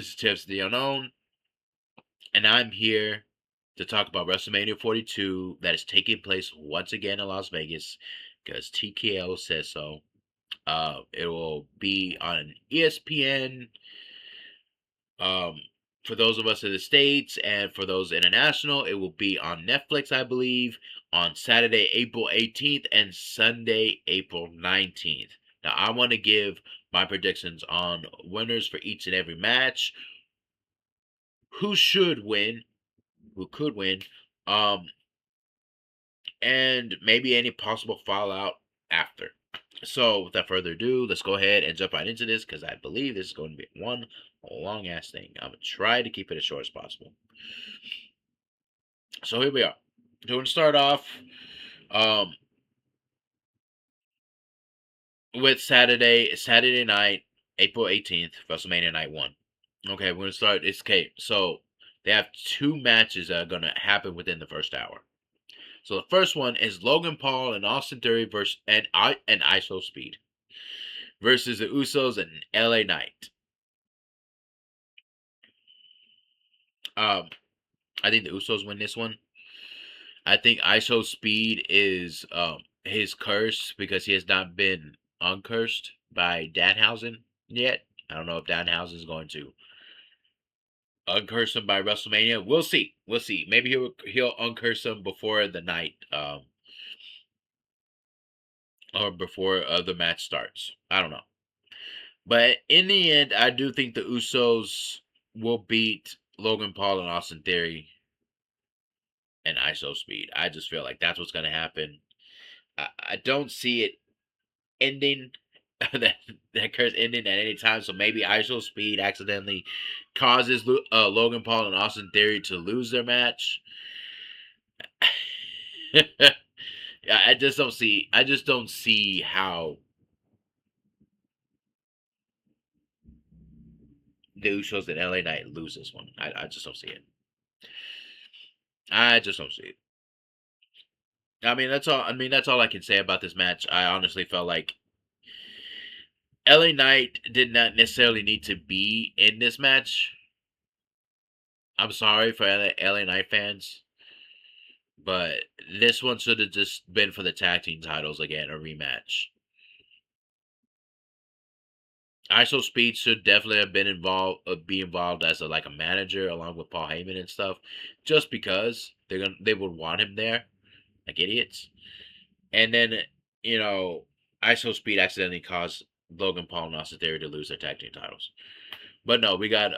This is Tips the Unknown, and I'm here to talk about WrestleMania 42 that is taking place once again in Las Vegas because TKO says so. It will be on ESPN um, for those of us in the States, and for those international, it will be on Netflix, I believe, on Saturday, April 18th and Sunday, April 19th. Now, I want to give my predictions on winners for each and every match, who should win, who could win, um, and maybe any possible fallout after. So, without further ado, let's go ahead and jump right into this because I believe this is going to be one long ass thing. I'm gonna try to keep it as short as possible. So here we are. Going to start off um, with Saturday night, April 18th, WrestleMania Night 1. Okay, we're going to start. It's okay. So they have two matches that are going to happen within the first hour. So the first one is Logan Paul and Austin Theory versus and ISO Speed versus the Usos and LA Knight. Um, I think the Usos win this one. I think ISO Speed is his curse because he has not been uncursed by Danhausen yet. I don't know if Danhausen is going to uncurse him by WrestleMania. We'll see. We'll see. Maybe he'll uncurse him before the night, or before the match starts. I don't know. But in the end, I do think the Usos will beat Logan Paul and Austin Theory and ISO Speed. I just feel like that's what's going to happen. I don't see it ending that curse ending at any time. So maybe ISO Speed accidentally causes Logan Paul and Austin Theory to lose their match. Yeah, I just don't see. I just don't see how the Usos and LA Knight lose this one. I just don't see it. I just don't see it. I mean, that's all. I mean, that's all I can say about this match. I honestly felt like LA Knight did not necessarily need to be in this match. I'm sorry for LA Knight fans, but this one should have just been for the tag team titles again, a rematch. ISO Speed should definitely have been involved, be involved as like a manager along with Paul Heyman and stuff, just because they would want him there, like idiots. And then ISO Speed accidentally caused Logan Paul and Austin Theory to lose their tag team titles. But no, we got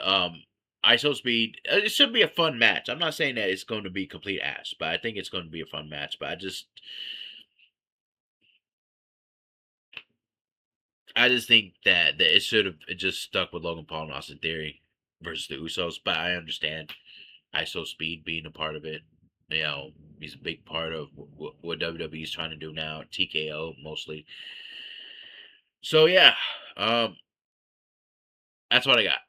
ISO Speed. It should be a fun match. I'm not saying that it's going to be complete ass, but I think it's going to be a fun match. But I just think that it should have just stuck with Logan Paul and Austin Theory versus the Usos. But I understand ISO Speed being a part of it. He's a big part of what WWE is trying to do now. TKO mostly. So yeah, um, that's what I got.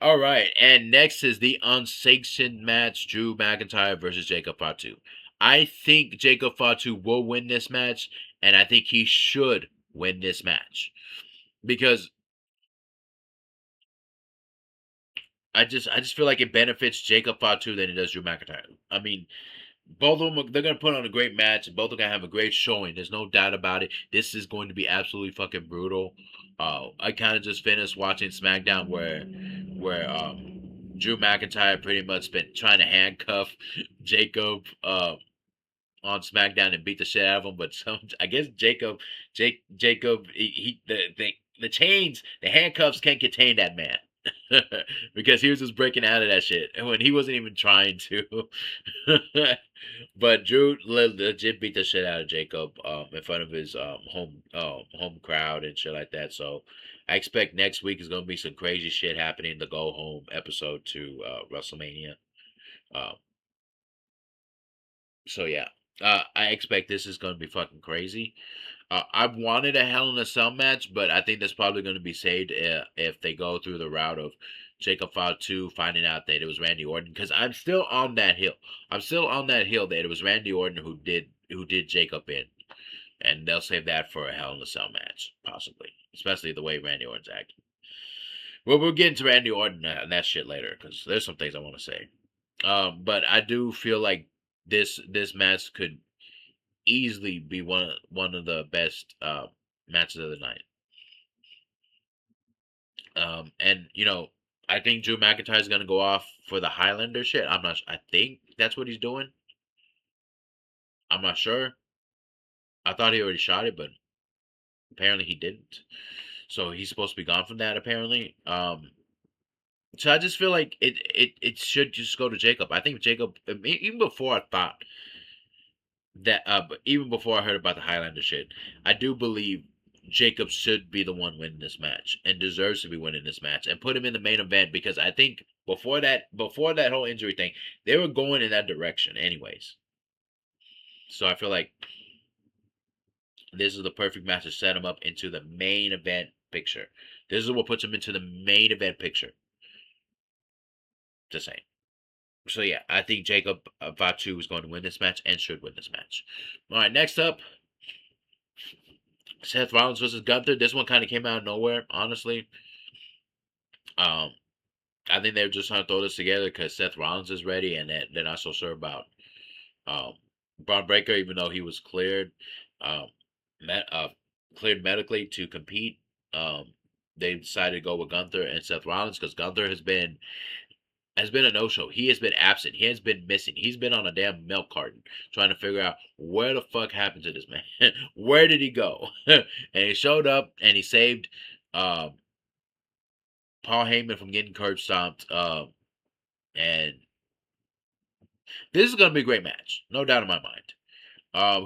All right, and next is the unsanctioned match: Drew McIntyre versus Jacob Fatu. I think Jacob Fatu will win this match, and I think he should win this match because I just feel like it benefits Jacob Fatu than it does Drew McIntyre. I mean, both of them they're gonna put on a great match, and both are gonna have a great showing. There's no doubt about it. This is going to be absolutely fucking brutal. I kind of just finished watching SmackDown where Drew McIntyre pretty much been trying to handcuff Jacob on SmackDown and beat the shit out of him, but I guess Jacob the chains, the handcuffs can't contain that man. Because he was just breaking out of that shit and when he wasn't even trying to. But Drew legit beat the shit out of Jacob in front of his home crowd and shit like that. So I expect next week is gonna be some crazy shit happening. The go home episode to WrestleMania. Um, so yeah, I expect this is gonna be fucking crazy. I wanted a Hell in a Cell match, but I think that's probably going to be saved if they go through the route of Jacob Fatu finding out that it was Randy Orton. Because I'm still on that hill. I'm still on that hill that it was Randy Orton who did Jacob in, and they'll save that for a Hell in a Cell match, possibly, especially the way Randy Orton's acting. Well, we'll get into Randy Orton and that shit later because there's some things I want to say. But I do feel like this match could easily be one of the best matches of the night. And I think Drew McIntyre is gonna go off for the Highlander shit. I'm not. I think that's what he's doing. I'm not sure. I thought he already shot it, but apparently he didn't. So he's supposed to be gone from that apparently. So I just feel like it should just go to Jacob. I think Jacob, even before I thought that, but even before I heard about the Highlander shit, I do believe Jacob should be the one winning this match and deserves to be winning this match and put him in the main event because I think before that whole injury thing, they were going in that direction anyways. So I feel like this is the perfect match to set him up into the main event picture. This is what puts him into the main event picture. Just saying. So yeah, I think Jacob Fatu is going to win this match and should win this match. All right, next up, Seth Rollins versus Gunther. This one kind of came out of nowhere, honestly. Um, I think they were just trying to throw this together because Seth Rollins is ready, and they're not so sure about um, Braun Breaker, even though he was um, met, uh, cleared medically to compete. Um, they decided to go with Gunther and Seth Rollins because Gunther has been a no show. He has been absent. He has been missing. He's been on a damn milk carton trying to figure out where the fuck happened to this man. Where did he go? And he showed up and he saved um, Paul Heyman from getting curb stomped. And this is going to be a great match. No doubt in my mind.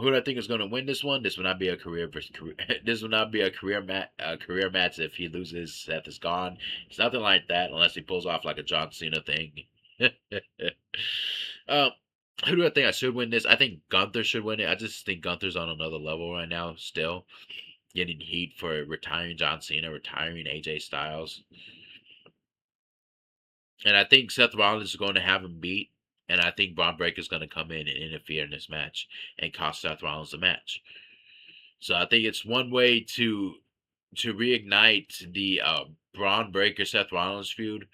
Who do I think is going to win this one? This will not be a career versus career. This will not be a career match. If he loses, Seth is gone. It's nothing like that unless he pulls off like a John Cena thing. um, who do I think I should win this? I think Gunther should win it. I just think Gunther's on another level right now. Still getting heat for retiring John Cena, retiring AJ Styles, and I think Seth Rollins is going to have him beat. And I think Braun Breaker is going to come in and interfere in this match and cost Seth Rollins the match. So I think it's one way to reignite the Braun Breaker Seth Rollins feud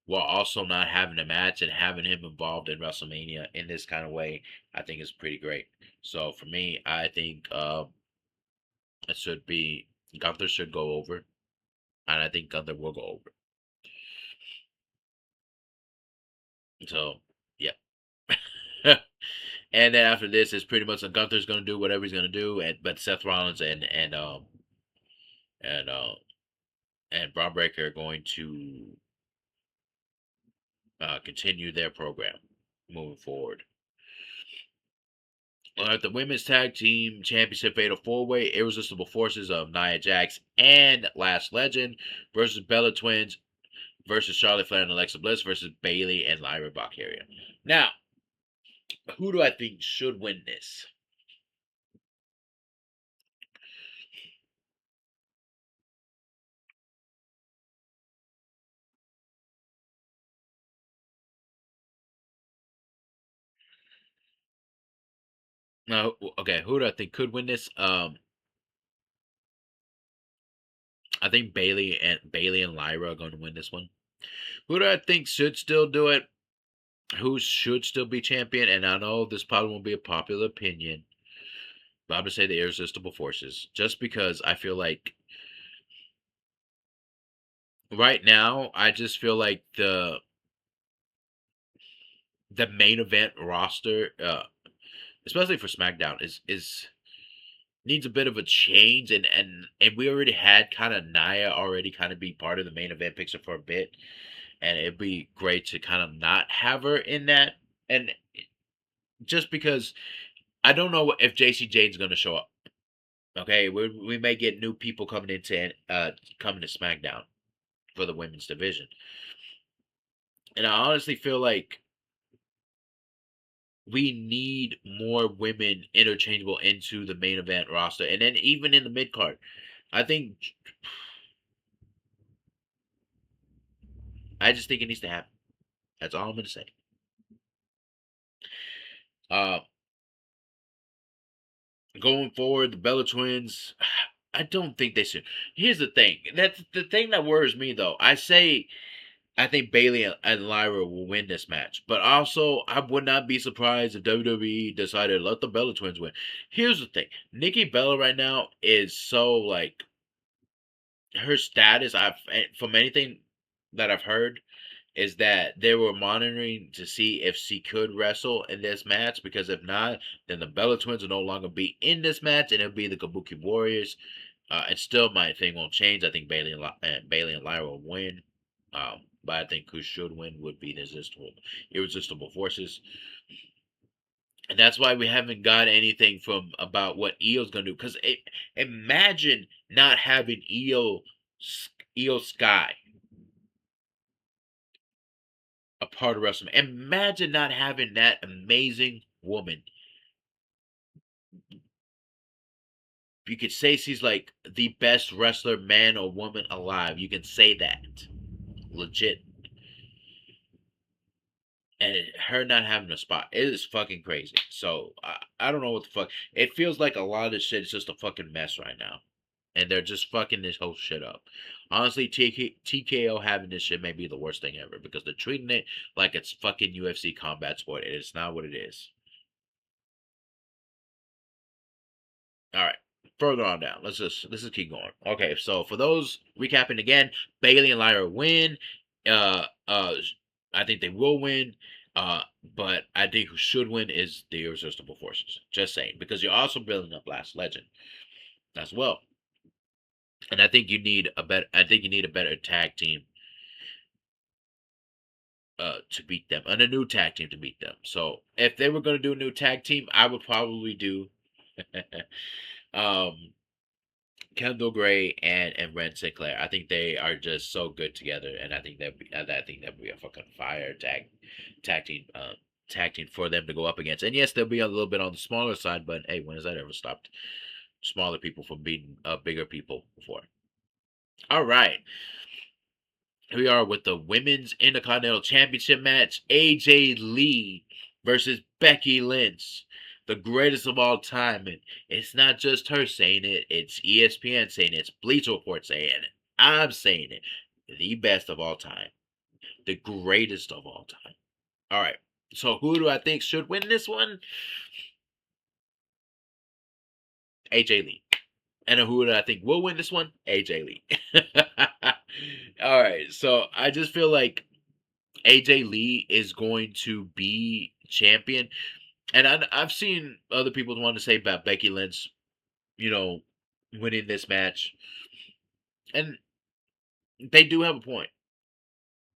while also not having a match and having him involved in WrestleMania in this kind of way. I think is pretty great. So for me, I think it should be Gunther should go over, and I think Gunther will go over. So yeah. And then after this is pretty much Gunther's gonna do whatever he's gonna do, and but Seth Rollins and and Braun Breaker are going to continue their program moving forward. The women's tag team championship fatal four way irresistible forces of Nia Jax and Last Legend versus Bella Twins versus Charlotte Flair and Alexa Bliss versus Bailey and Lyra Valkyria. Now, who do I think should win this? No, okay, who do I think could win this? I think Bailey and Lyra are going to win this one. Who do I think should still do it? Who should still be champion? And I know this probably won't be a popular opinion, but I'm gonna say the irresistible forces, just because I feel like right now I just feel like the main event roster, especially for SmackDown, is needs a bit of a change, and we already had kind of Nia already kind of be part of the main event picture for a bit, and it'd be great to kind of not have her in that, and just because I don't know if JC Jane's gonna show up. Okay, we may get new people coming to SmackDown for the women's division, and I honestly feel like we need more women interchangeable into the main event roster, and then even in the mid card. I just think it needs to happen. That's all I'm gonna say. Uh, Going forward, the Bella Twins. I don't think they should. Here's the thing. That's the thing that worries me, though. I think Bailey and Lyra will win this match, but also I would not be surprised if WWE decided to let the Bella Twins win. Here's the thing: Nikki Bella right now is so like her status. From anything that I've heard is that they were monitoring to see if she could wrestle in this match, because if not, then the Bella Twins will no longer be in this match, and it'll be the Kabuki Warriors. And still, my thing won't change. I think Bailey and Lyra will win. But I think who should win would be the irresistible forces, and that's why we haven't got anything from about what Io's gonna do. Because imagine not having Io Sky a part of WrestleMania. Imagine not having that amazing woman. You could say she's like the best wrestler, man or woman alive. You can say that, legit. And her not having a spot, it is fucking crazy. So I don't know what the fuck. It feels like a lot of this shit is just a fucking mess right now, and they're just fucking this whole shit up. Honestly, TKO having this shit may be the worst thing ever, because they're treating it like it's fucking UFC combat sport. It's not what it is. All right. Further on down. Let's just keep going. Okay, so for those recapping again, Bailey and Lyra win. Uh uh I think they will win. But I think who should win is the Irresistible Forces. Just saying. Because you're also building up Last Legend as well. And I think you need a better tag team to beat them. And a new tag team to beat them. So if they were gonna do a new tag team, I would probably do um Kendall Gray and Ren Sinclair. I think they are just so good together, and I think that would be a fucking fire tag team tag team for them to go up against. And yes, they'll be a little bit on the smaller side, but hey, when has that ever stopped smaller people from beating bigger people before? All right, here we are with the women's Intercontinental Championship match: AJ Lee versus Becky Lynch, the greatest of all time. And it's not just her saying it; it's ESPN saying it, it's Bleacher Report saying it, I'm saying it. The best of all time, the greatest of all time. All right. So who do I think should win this one? AJ Lee. And who do I think will win this one? AJ Lee. All right. So I just feel like AJ Lee is going to be champion. And I've seen other people want to say about Becky Lynch, you know, winning this match. And they do have a point.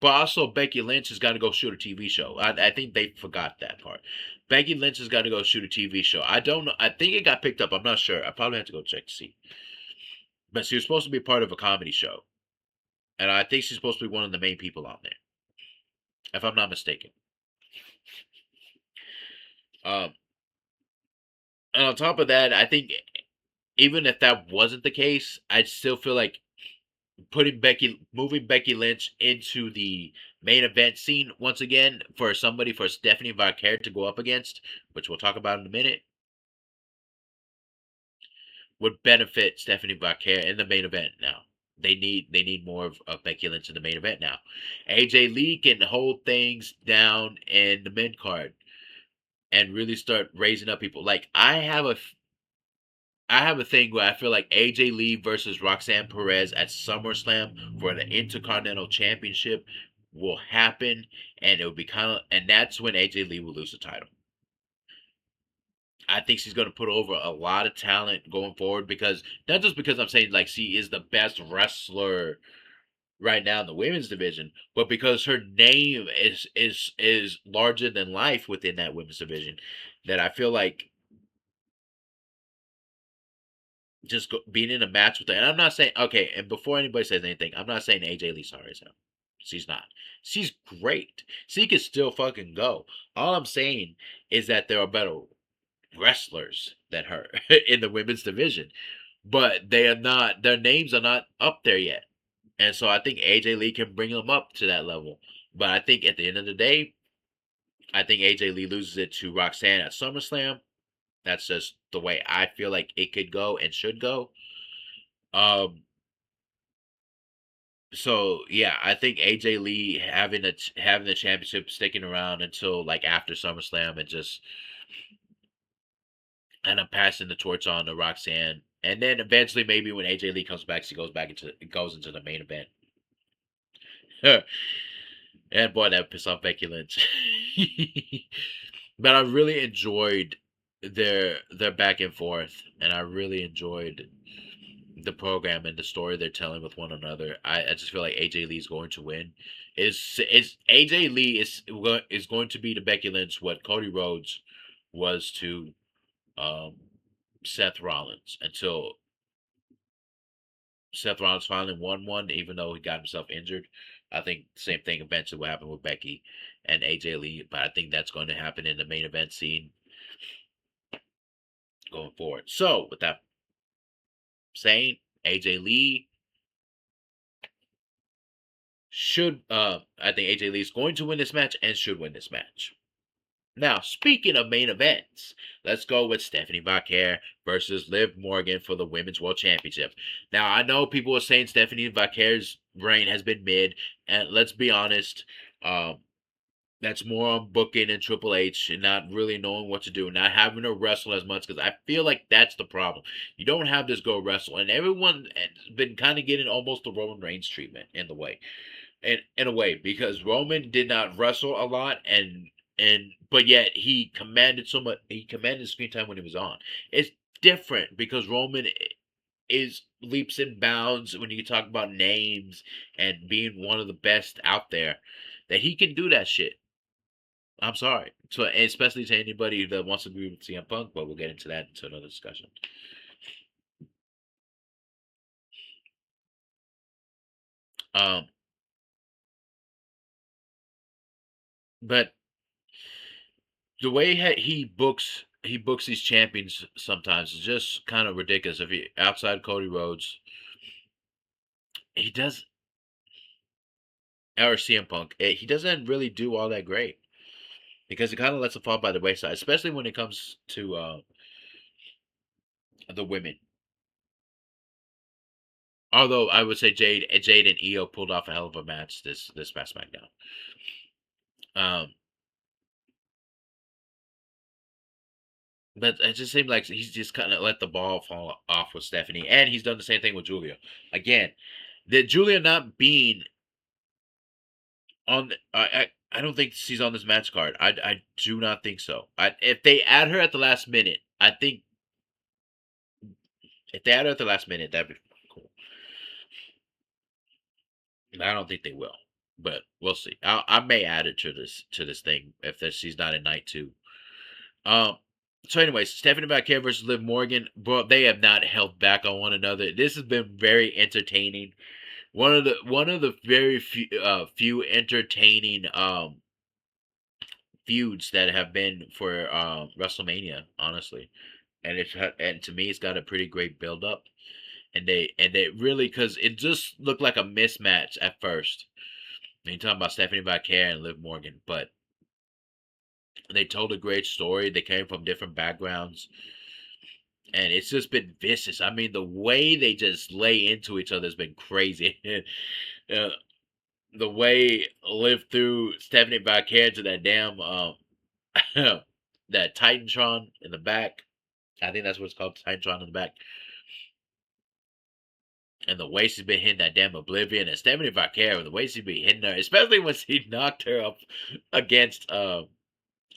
But also, Becky Lynch has got to go shoot a TV show. I think they forgot that part. Becky Lynch has got to go shoot a TV show. I don't know. I think it got picked up. I'm not sure. I probably have to go check to see. But she was supposed to be part of a comedy show. And I think she's supposed to be one of the main people on there, if I'm not mistaken. Um, and on top of that, I think even if that wasn't the case, I'd still feel like moving Becky Lynch into the main event scene once again for Stephanie Vaquer to go up against, which we'll talk about in a minute, would benefit Stephanie Vaquer in the main event now. They need more of Becky Lynch in the main event now. AJ Lee can hold things down in the mid card and really start raising up people. Like I have a thing where I feel like AJ Lee versus Roxanne Perez at SummerSlam for the Intercontinental Championship will happen, and it will be and that's when AJ Lee will lose the title. I think she's going to put over a lot of talent going forward, because not just because I'm saying like she is the best wrestler right now in the women's division, but because her name is larger than life within that women's division. That I feel like being in a match with her. And I'm not saying, okay, and before anybody says anything, I'm not saying AJ Lee sorry as hell. She's not. She's great. She can still fucking go. All I'm saying is that there are better wrestlers than her in the women's division, but they are not. Their names are not up there yet, and so I think AJ Lee can bring them up to that level. But I think at the end of the day, I think AJ Lee loses it to Roxanne at SummerSlam. That's just the way I feel like it could go and should go. Um, so yeah, I think AJ Lee having the championship, sticking around until like after SummerSlam, and just end up passing the torch on to Roxanne, and then eventually maybe when AJ Lee comes back, she goes into the main event. And boy, that pissed off Becky Lynch. But I really enjoyed their back and forth, and I really enjoyed the program and the story they're telling with one another. I just feel like AJ Lee is going to win. Is AJ Lee is going to be to Becky Lynch what Cody Rhodes was to um, Seth Rollins, until Seth Rollins finally won one, even though he got himself injured. I think the same thing eventually will happen with Becky and AJ Lee, but I think that's going to happen in the main event scene going forward. So, with that saying, AJ Lee I think AJ Lee is going to win this match and should win this match. Now, speaking of main events, let's go with Stephanie Vaquer versus Liv Morgan for the Women's World Championship. Now, I know people are saying Stephanie Vaquer's reign has been mid, and let's be honest, um, that's more on booking and Triple H and not really knowing what to do, not having to wrestle as much, because I feel like that's the problem. You don't have this girl wrestle, and everyone has been kind of getting almost the Roman Reigns treatment in the way, in a way, because Roman did not wrestle a lot, and but yet he commanded so much. He commanded screen time when he was on. It's different because Roman is leaps and bounds when you talk about names and being one of the best out there, that he can do that shit. I'm sorry. So, especially to anybody that wants to agree with CM Punk, but we'll get into that into another discussion. Um, but the way he books these champions sometimes is just kind of ridiculous. If he outside Cody Rhodes, he does, or CM Punk, he doesn't really do all that great, because it kind of lets him fall by the wayside, especially when it comes to the women. Although I would say Jade and Io pulled off a hell of a match this past SmackDown. Um, but it just seemed like he's just kind of let the ball fall off with Stephanie, and he's done the same thing with Julia. Again, the Julia not being on, I don't think she's on this match card. I do not think so. If they add her at the last minute, I think if they add her at the last minute, that'd be cool. I don't think they will, but we'll see. I may add it to this thing if she's not in night two. Um. So, anyways, Stephanie Vaquer versus Liv Morgan, bro, they have not held back on one another. This has been very entertaining. One of the very few entertaining feuds that have been for WrestleMania, honestly. And to me, it's got a pretty great build up. And they really, because it just looked like a mismatch at first. And you're talking about Stephanie Vaquer and Liv Morgan, but they told a great story. They came from different backgrounds, and it's just been vicious. I mean, the way they just lay into each other has been crazy. uh, the way Liv threw Stephanie Vaquer to that damn that Titantron in the back. I think that's what it's called, Titantron in the back. And the way she's been hitting that damn Oblivion, and Stephanie Vaquer, the way she's been hitting her, especially when she knocked her up against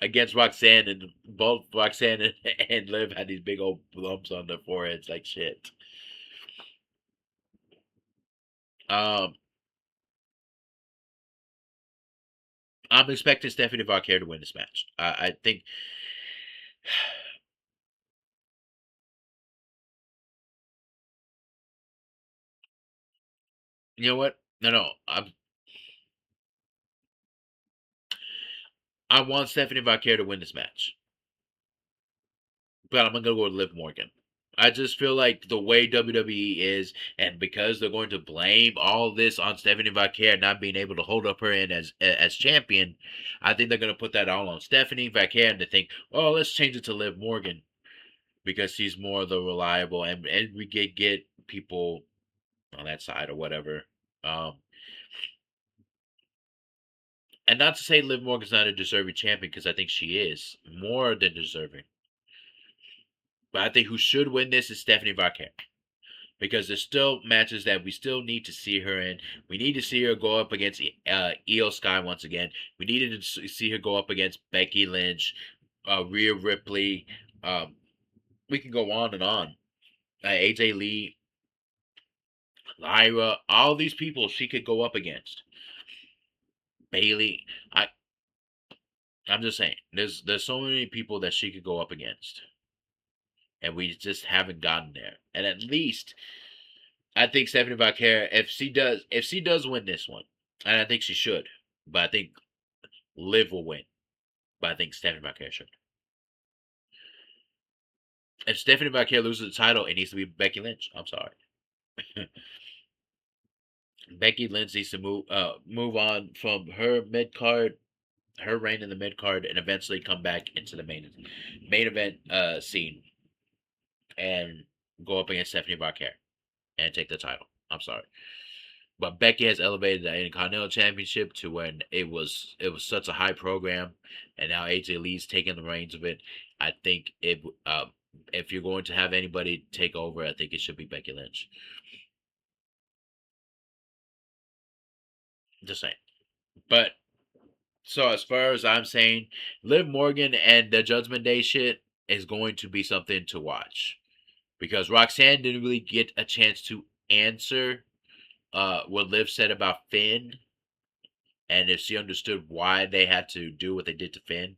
against Roxanne, and both Roxanne and Liv had these big old lumps on their foreheads like shit. Um, I'm expecting Stephanie Vaquer to win this match. I think, you know what? No, I want Stephanie Vaquer to win this match, but I'm gonna go with Liv Morgan. I just feel like the way WWE is, and because they're going to blame all this on Stephanie Vaquer not being able to hold up her end as champion, I think they're gonna put that all on Stephanie Vaquer, and they think, oh, let's change it to Liv Morgan because she's more the reliable, and we get people on that side or whatever. Um, and not to say Liv Morgan's not a deserving champion because I think she is more than deserving. But I think who should win this is Stephanie Barker because there's still matches that we still need to see her in. We need to see her go up against Io Sky once again. We needed to see her go up against Becky Lynch, Rhea Ripley. Um, we can go on and on. AJ Lee, Lyra, all these people she could go up against. Bailey. I'm just saying, there's so many people that she could go up against, and we just haven't gotten there. And at least I think Stephanie Vaquer, if she does win this one, and I think she should, but I think Liv will win. But I think Stephanie Vaquer should. If Stephanie Vaquer loses the title, it needs to be Becky Lynch. I'm sorry. Becky Lynch needs to move on from her mid card, her reign in the mid card, and eventually come back into the main event scene and go up against Stephanie Vaquer and take the title. I'm sorry. But Becky has elevated the Intercontinental Championship to when it was such a high program, and now AJ Lee's taking the reins of it. I think if you're going to have anybody take over, I think it should be Becky Lynch. Just saying. But so as far as I'm saying, Liv Morgan and the Judgment Day shit is going to be something to watch because Roxanne didn't really get a chance to answer what Liv said about Finn and if she understood why they had to do what they did to Finn.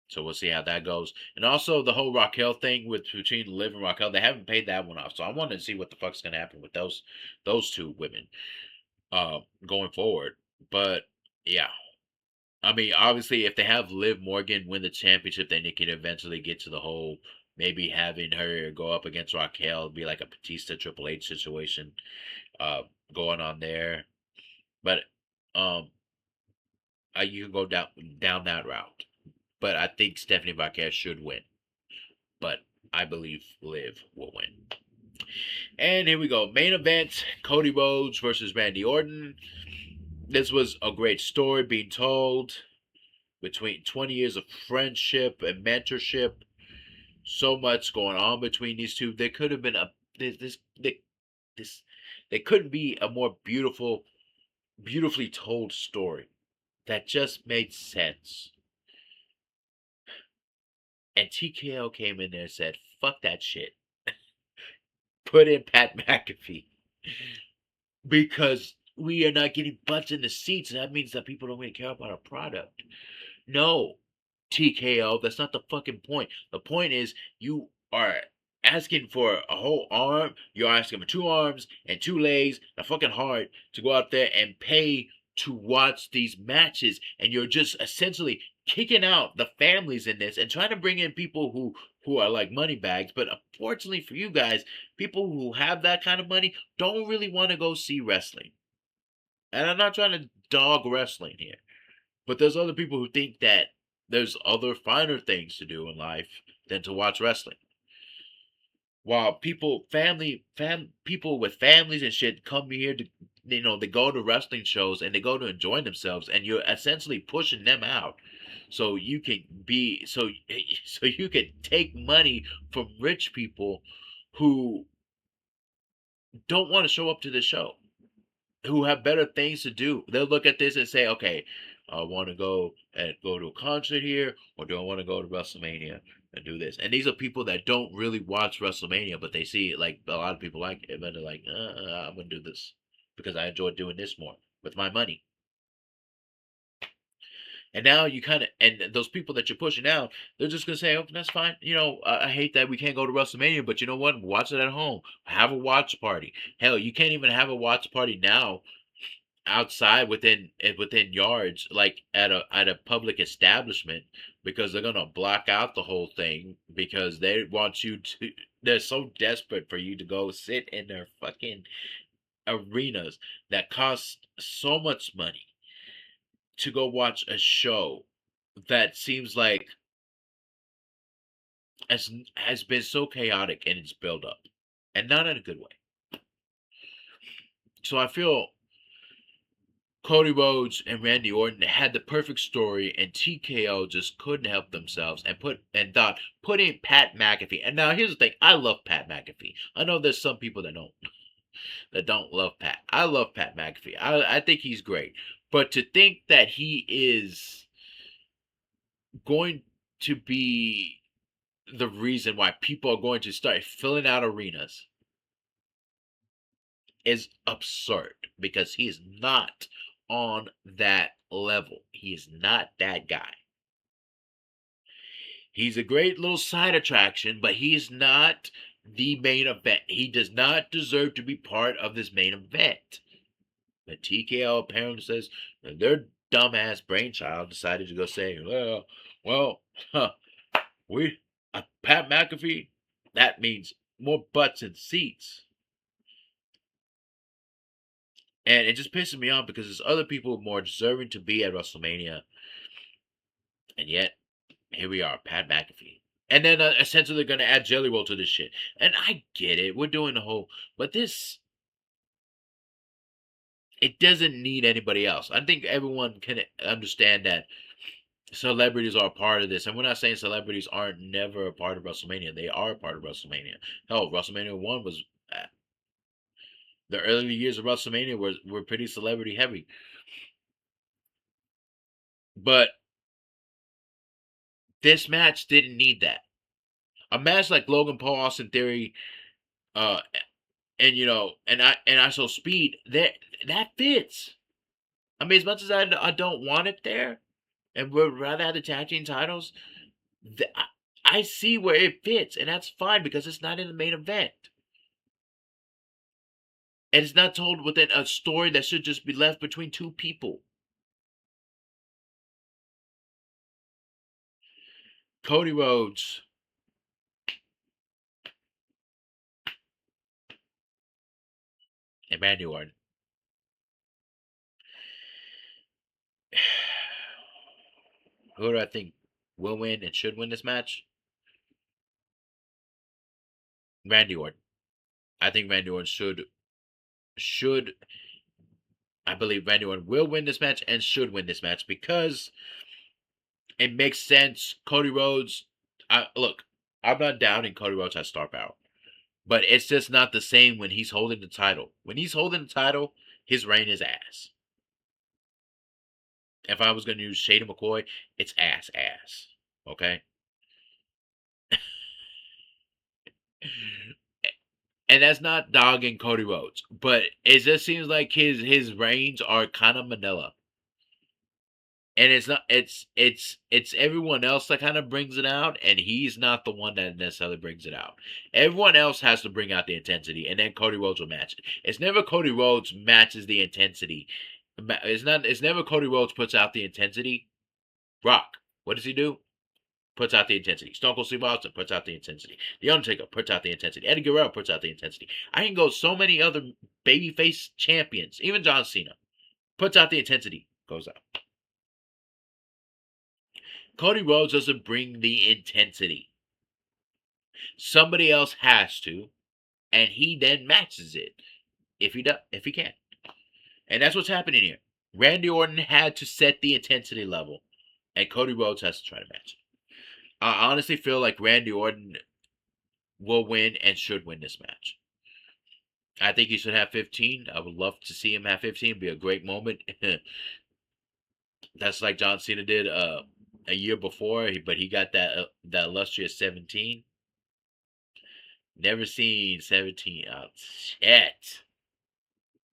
So we'll see how that goes. And also the whole Raquel thing with between Liv and Raquel, they haven't paid that one off. So I wanted to see what the fuck's gonna happen with those two women going forward. But yeah. I mean, obviously if they have Liv Morgan win the championship, then they can eventually get to the whole maybe having her go up against Raquel, be like a Batista Triple H situation uh going on there. But um you can go down that route. But I think Stephanie Vaquez should win. But I believe Liv will win. And here we go. Main event Cody Rhodes versus Randy Orton. This was a great story being told between 20 years of friendship and mentorship. So much going on between these two. There could have been this there couldn't be a more beautifully told story that just made sense. And TKO came in there and said, fuck that shit. Put in Pat McAfee. Because we are not getting butts in the seats. And that means that people don't really care about our product. No, TKO, that's not the fucking point. The point is you are asking for a whole arm. You're asking for two arms and two legs, a fucking heart to go out there and pay to watch these matches. And you're just essentially kicking out the families in this and trying to bring in people who are like money bags. But unfortunately for you guys, people who have that kind of money don't really want to go see wrestling. And I'm not trying to dog wrestling here. But there's other people who think that there's other finer things to do in life than to watch wrestling. While people with families and shit come here to, they go to wrestling shows and they go to enjoy themselves, and you're essentially pushing them out. So you can be so you can take money from rich people who don't want to show up to the show, who have better things to do. They'll look at this and say, okay, I want to go to a concert here, or do I want to go to WrestleMania and do this? And these are people that don't really watch WrestleMania, but they see it like a lot of people like it, but they're like, I'm gonna do this because I enjoy doing this more with my money. And now you kind of, and those people that you're pushing out, they're just gonna say, "Oh, that's fine." I hate that we can't go to WrestleMania, but you know what? Watch it at home. Have a watch party. Hell, you can't even have a watch party now outside within yards, like at a public establishment, because they're gonna block out the whole thing because they want you to. They're so desperate for you to go sit in their fucking arenas that cost so much money to go watch a show that seems like has been so chaotic in its build up. and not in a good way. So I feel Cody Rhodes and Randy Orton had the perfect story, and TKO just couldn't help themselves and thought putting Pat McAfee. And now here's the thing: I love Pat McAfee. I know there's some people that don't love Pat. I love Pat McAfee. I think he's great, but to think that he is going to be the reason why people are going to start filling out arenas is absurd because he is not on that level. He is not that guy. He's a great little side attraction, but he's not the main event. He does not deserve to be part of this main event. But TKO apparently says their dumbass brainchild decided to go say, well, huh, we, Pat McAfee, that means more butts and seats. And it just pisses me off because there's other people more deserving to be at WrestleMania. And yet, here we are, Pat McAfee. And then essentially they're going to add Jelly Roll to this shit. And I get it. We're doing the whole. But this. It doesn't need anybody else. I think everyone can understand that celebrities are a part of this. And we're not saying celebrities aren't never a part of WrestleMania. They are a part of WrestleMania. Hell, WrestleMania 1 was. The early years of WrestleMania were pretty celebrity heavy. But this match didn't need that. A match like Logan Paul, Austin Theory, uh, and I saw Speed that fits. I mean, as much as I don't want it there, and would rather have the tag team titles, I see where it fits, and that's fine because it's not in the main event, and it's not told within a story that should just be left between two people. Cody Rhodes and Randy Orton. Who do I think will win and should win this match? Randy Orton. I think Randy Orton should I believe Randy Orton will win this match and should win this match because it makes sense. Cody Rhodes, look, I'm not doubting Cody Rhodes has star power, but it's just not the same when he's holding the title. When he's holding the title, his reign is ass. If I was going to use Shady McCoy, it's ass. Okay? And that's not dogging Cody Rhodes, but it just seems like his reigns are kind of Manila. And it's not it's everyone else that kind of brings it out, and he's not the one that necessarily brings it out. Everyone else has to bring out the intensity, and then Cody Rhodes will match it. It's never Cody Rhodes matches the intensity. It's never Cody Rhodes puts out the intensity. Rock, what does he do? Puts out the intensity. Stone Cold Steve Austin puts out the intensity. The Undertaker puts out the intensity. Eddie Guerrero puts out the intensity. I can go so many other babyface champions, even John Cena, puts out the intensity, goes out. Cody Rhodes doesn't bring the intensity. Somebody else has to, and he then matches it if he can. And that's what's happening here. Randy Orton had to set the intensity level, and Cody Rhodes has to try to match it. I honestly feel like Randy Orton will win and should win this match. I think he should have 15. I would love to see him have 15. It'd be a great moment. That's like John Cena did a year before, but he got that illustrious 17. Never seen 17. Oh, shit.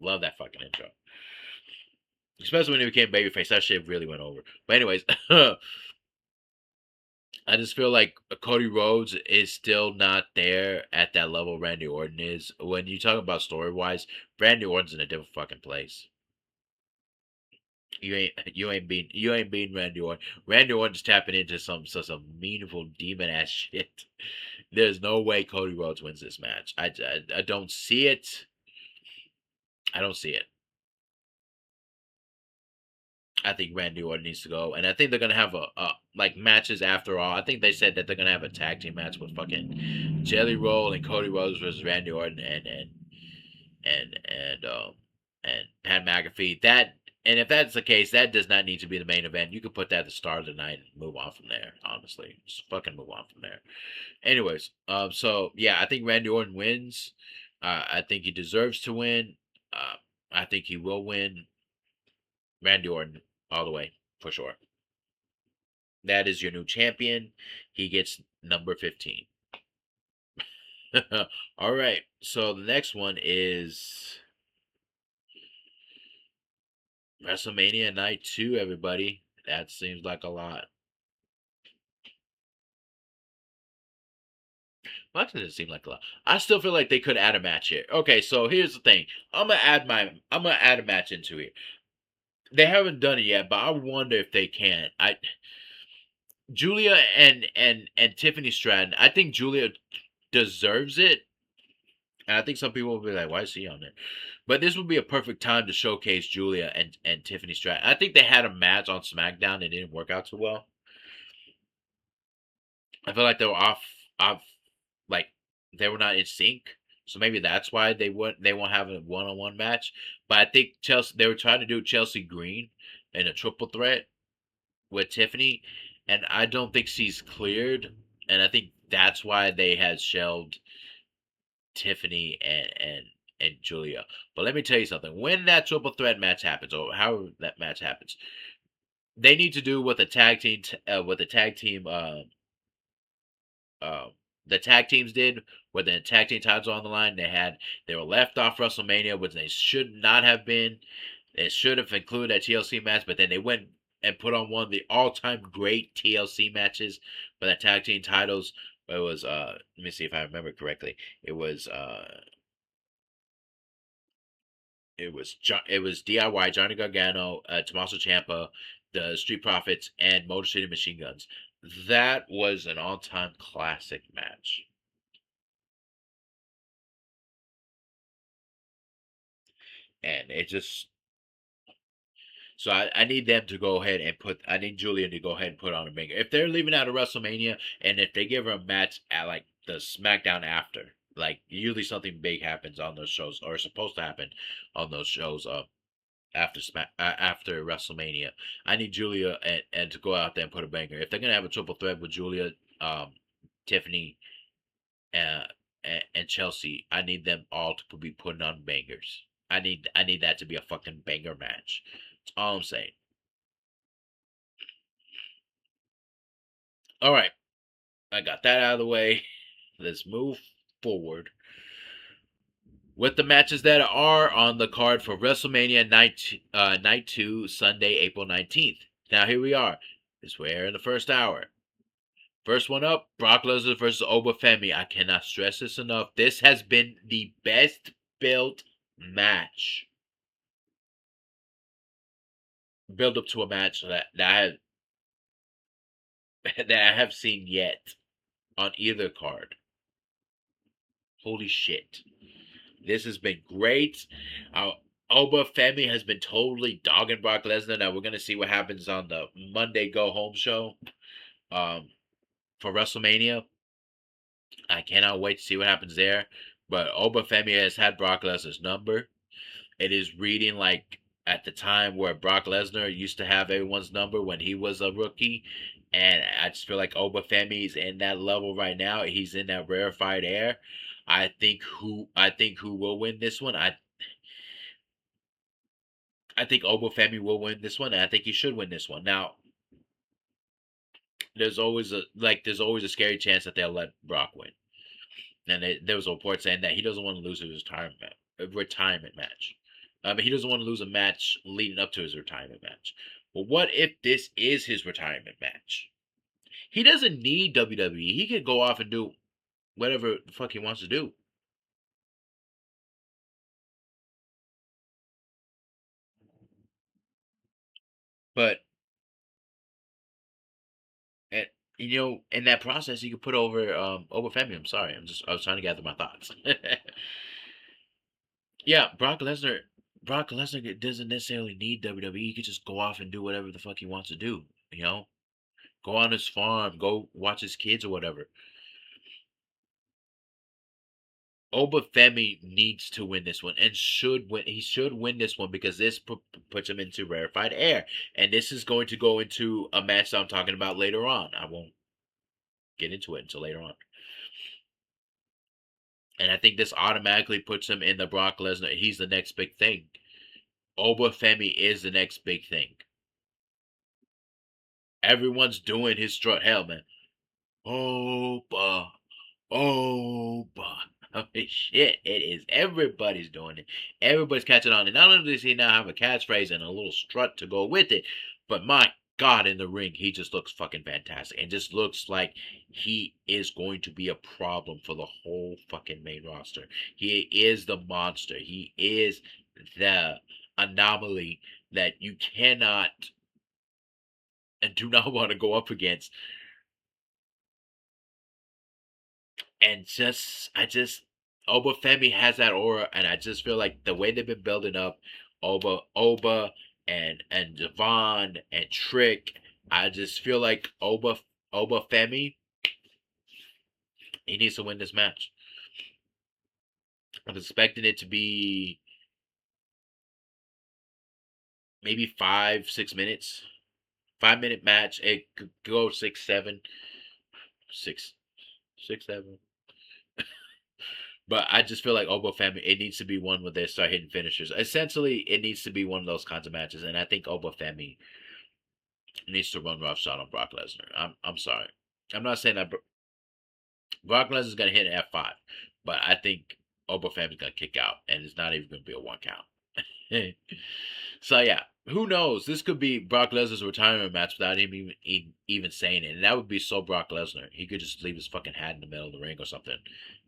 Love that fucking intro. Especially when he became babyface. That shit really went over. But anyways, I just feel like Cody Rhodes is still not there at that level Randy Orton is. When you talk about story wise, Randy Orton's in a different fucking place. You ain't beating Randy Orton. Randy Orton's tapping into some meaningful demon ass shit. There's no way Cody Rhodes wins this match. I don't see it. I don't see it. I think Randy Orton needs to go, and I think they're gonna have a like matches after all. I think they said that they're gonna have a tag team match with fucking Jelly Roll and Cody Rhodes versus Randy Orton and and um and Pat McAfee. That and if that's the case, that does not need to be the main event. You could put that at the start of the night and move on from there. Honestly, just fucking move on from there. Anyways, so yeah, I think Randy Orton wins. I think he deserves to win. Uh, I think he will win. Randy Orton all the way for sure. That is your new champion. He gets number 15. All right. So the next one is WrestleMania Night 2, everybody. That seems like a lot. Well, that doesn't seem like a lot. I still feel like they could add a match here. Okay, so here's the thing. I'm gonna add a match into it. They haven't done it yet, but I wonder if they can. I Julia and Tiffany Stratton. I think Julia deserves it. And I think some people will be like, why is he on there? But this would be a perfect time to showcase Julia and Tiffany Stratton. I think they had a match on SmackDown that didn't work out too well. I feel like they were off, like they were not in sync. So maybe that's why they won't have a one on one match. But I think Chelsea they were trying to do Chelsea Green in a triple threat with Tiffany, and I don't think she's cleared. And I think that's why they had shelved Tiffany and Julia. But let me tell you something. When that triple threat match happens, or however that match happens, they need to do what the tag team, uh, the tag teams did, where the tag team titles on the line. They were left off WrestleMania, which they should not have been. They should have included that TLC match, but then they went and put on one of the all-time great TLC matches for the tag team titles. It was let me see if I remember correctly. It was it was DIY, Johnny Gargano, Tommaso Ciampa, the Street Profits, and Motor City Machine Guns. That was an all-time classic match, and it just so I need them to go ahead and put. I need Julia to go ahead and put on a banger. If they're leaving out of WrestleMania, and if they give her a match at like the SmackDown after, like usually something big happens on those shows, or is supposed to happen on those shows. After WrestleMania. I need Julia and to go out there and put a banger. If they're gonna have a triple threat with Julia, Tiffany, uh, and Chelsea, I need them all to be putting on bangers. I need that to be a fucking banger match. That's all I'm saying. All right, I got that out of the way. Let's move forward with the matches that are on the card for WrestleMania night 2, Sunday, April 19th. Now here we are. This we're in the first hour. First one up, Brock Lesnar versus Obafemi. I cannot stress this enough. This has been the best built match. Build up to a match that I have seen yet on either card. Holy shit. This has been great. Obafemi has been totally dogging Brock Lesnar. Now we're gonna see what happens on the Monday Go Home show um, for WrestleMania. I cannot wait to see what happens there. But Obafemi has had Brock Lesnar's number. It is reading like at the time where Brock Lesnar used to have everyone's number when he was a rookie. And I just feel like Obafemi's in that level right now. He's in that rarefied air. I think who will win this one. I think Obafemi will win this one, and I think he should win this one. Now, there's always a scary chance that they'll let Brock win. And there was a report saying that he doesn't want to lose his retirement match. He doesn't want to lose a match leading up to his retirement match. But what if this is his retirement match? He doesn't need WWE. He can go off and do whatever the fuck he wants to do. But and in that process, you could put over Femi. I'm sorry, I was trying to gather my thoughts. Yeah, Brock Lesnar. Brock Lesnar doesn't necessarily need WWE. He could just go off and do whatever the fuck he wants to do. You know, go on his farm, go watch his kids or whatever. Obafemi needs to win this one and should win. He should win this one because this puts him into rarefied air, and this is going to go into a match that I'm talking about later on. I won't get into it until later on. And I think this automatically puts him in the Brock Lesnar. He's the next big thing. Obafemi is the next big thing. Everyone's doing his strut. Hell, man. Oba. Oba. Holy shit, it is. Everybody's doing it. Everybody's catching on. And not only does he now have a catchphrase and a little strut to go with it, but my God, in the ring, he just looks fucking fantastic. And just looks like he is going to be a problem for the whole fucking main roster. He is the monster. He is the anomaly that you cannot and do not want to go up against. And Obafemi has that aura, and I just feel like the way they've been building up Oba and Devon and Trick, I just feel like Obafemi, he needs to win this match. I'm expecting it to be maybe 5 6 minutes, 5 minute match. It could go 6 7, 6 6 7. But I just feel like Obafemi, it needs to be one where they start hitting finishers. Essentially, it needs to be one of those kinds of matches, and I think Obafemi needs to run roughshod on Brock Lesnar. I'm sorry. I'm not saying that Brock Lesnar's gonna hit an F5, but I think Obafemi's gonna kick out, and it's not even gonna be a 1 count. So yeah, who knows? This could be Brock Lesnar's retirement match without him even saying it, and that would be so Brock Lesnar. He could just leave his fucking hat in the middle of the ring or something,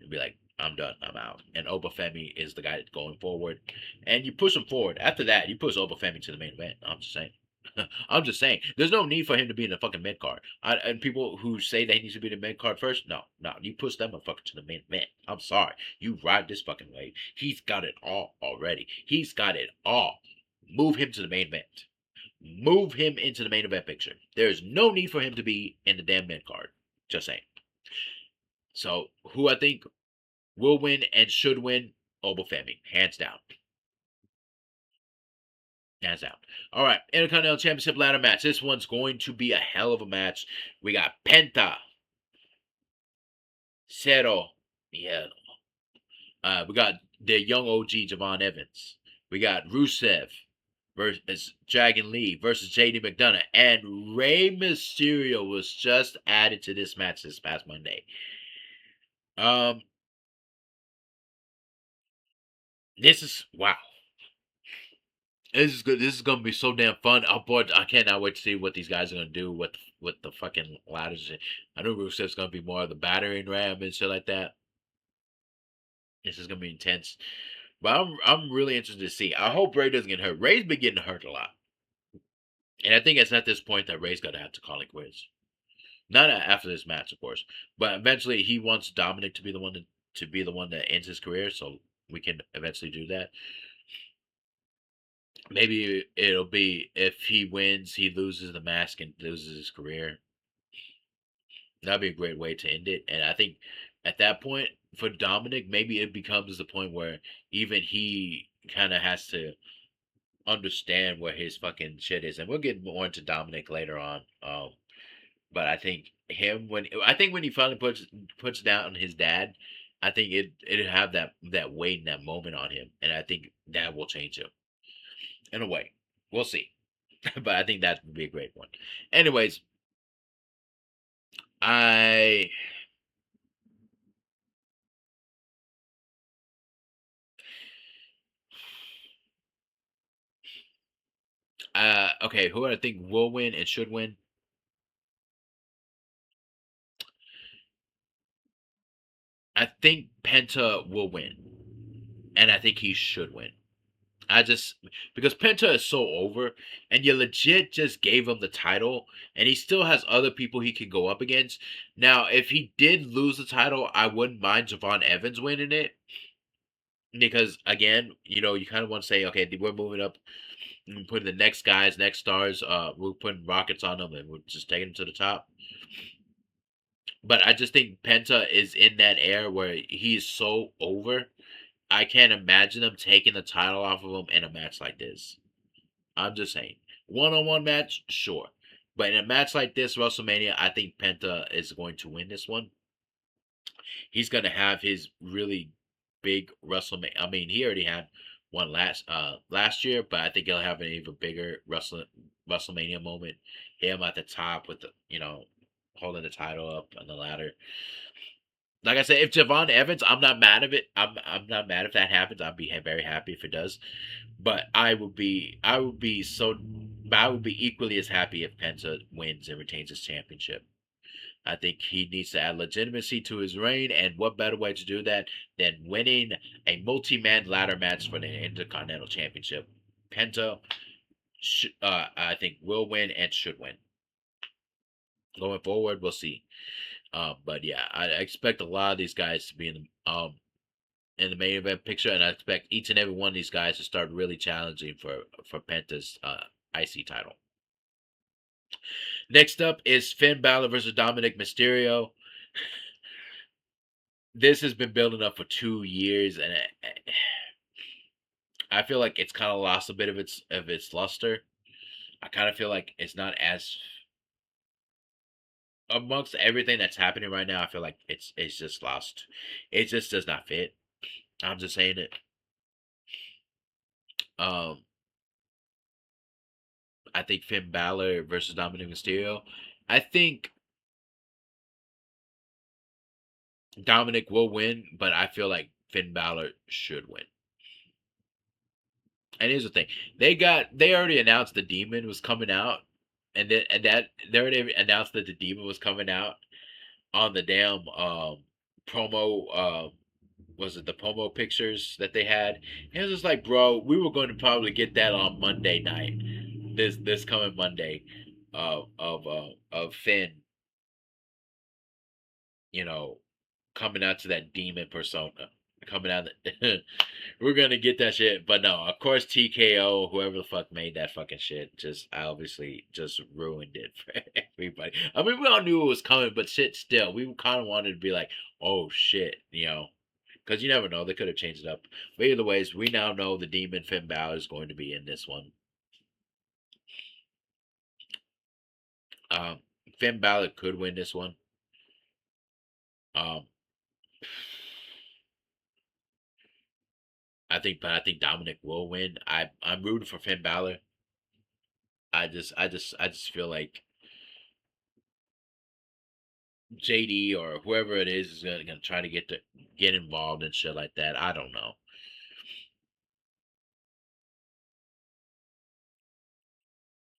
and be like, "I'm done. I'm out." And Obafemi is the guy that's going forward, and you push him forward. After that, you push Obafemi to the main event. I'm just saying. I'm just saying. There's no need for him to be in the fucking mid card. And people who say that he needs to be in the mid card first, no, no. You push that motherfucker to the main event. I'm sorry. You ride this fucking wave. He's got it all already. He's got it all. Move him to the main event. Move him into the main event picture. There's no need for him to be in the damn mid card. Just saying. So, who I think will win and should win? Obafemi. Hands down. Hands down. All right. Intercontinental Championship ladder match. This one's going to be a hell of a match. We got Penta. Cero. Yeah. We got the young OG Javon Evans. We got Rusev versus Dragon Lee versus JD McDonough. And Rey Mysterio was just added to this match this past Monday. Um, this is wow. This is good. This is gonna be so damn fun. Oh boy, I cannot wait to see what these guys are gonna do with the fucking ladders. I know Rusev's gonna be more of the battering ram and shit like that. This is gonna be intense. But I'm really interested to see. I hope Ray doesn't get hurt. Ray's been getting hurt a lot. And I think it's at this point that Ray's gonna have to call it quits. Not after this match, of course. But eventually he wants Dominic to be the one to be the one that ends his career, so we can eventually do that. Maybe it'll be if he wins, he loses the mask and loses his career. That'd be a great way to end it. And I think at that point, for Dominic, maybe it becomes the point where even he kind of has to understand where his fucking shit is. And we'll get more into Dominic later on. But I think when he finally puts down his dad, I think it'd have that weight and that moment on him, and I think that will change him in a way. We'll see. But I think that would be a great one. Anyways, I okay, who I think will win and should win? I think Penta will win, and I think he should win. I just because Penta is so over, and you legit just gave him the title, and he still has other people he can go up against. Now, if he did lose the title, I wouldn't mind Javon Evans winning it. because again, you kind of want to say, okay, we're moving up, we're putting the next guys, next stars, we're putting rockets on them, and we're just taking them to the top. But I just think Penta is in that air where he's so over. I can't imagine them taking the title off of him in a match like this. I'm just saying. One-on-one match, sure. But in a match like this, WrestleMania, I think Penta is going to win this one. He's going to have his really big WrestleMania. I mean, he already had one last year, but I think he'll have an even bigger WrestleMania moment. Him at the top with the holding the title up on the ladder. Like I said, if Javon Evans, I'm not mad of it. I'm not mad if that happens. I'd be very happy if it does. But I would be equally as happy if Penta wins and retains his championship. I think he needs to add legitimacy to his reign, and what better way to do that than winning a multi-man ladder match for the Intercontinental Championship? Penta, I think, will win and should win. Going forward, we'll see. But yeah, I expect a lot of these guys to be in the main event picture, and I expect each and every one of these guys to start really challenging for Penta's IC title. Next up is Finn Balor versus Dominic Mysterio. This has been building up for 2 years, and I feel like it's kind of lost a bit of its luster. I kind of feel like it's not as amongst everything that's happening right now. I feel like it's just lost. It just does not fit. I'm just saying it. Um, I think Finn Balor versus Dominic Mysterio. I think Dominic will win, but I feel like Finn Balor should win. And here's the thing: they already announced the Demon was coming out, and that they already announced that the Demon was coming out on the damn promo. Was it the promo pictures that they had? And it was just like, bro, we were going to probably get that on Monday night, this coming Monday, of Finn, you know, coming out to that demon persona, coming out. We're gonna get that shit, but no, of course TKO, whoever the fuck made that fucking shit, just obviously just ruined it for everybody. I mean, we all knew it was coming, but shit, still, we kind of wanted to be like, oh shit, because you never know, they could have changed it up. But either ways, we now know the demon Finn Balor is going to be in this one. Um, Finn Balor could win this one. Um, but I think Dominic will win. I'm rooting for Finn Balor. I just feel like JD or whoever it is gonna try to get involved and shit like that. I don't know.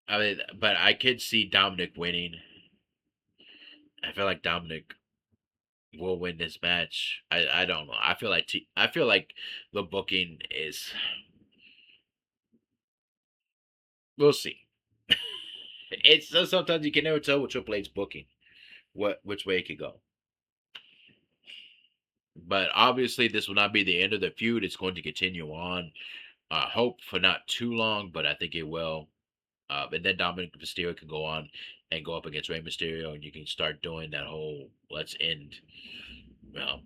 I mean, but I could see Dominic winning. I feel like Dominic will win this match. I don't know. I feel like the booking is. We'll see. It's sometimes you can never tell with Triple H booking which way it could go. But obviously, this will not be the end of the feud. It's going to continue on. Hope for not too long, but I think it will. And then Dominic Mysterio can go on and go up against Rey Mysterio, and you can start doing that whole let's end um,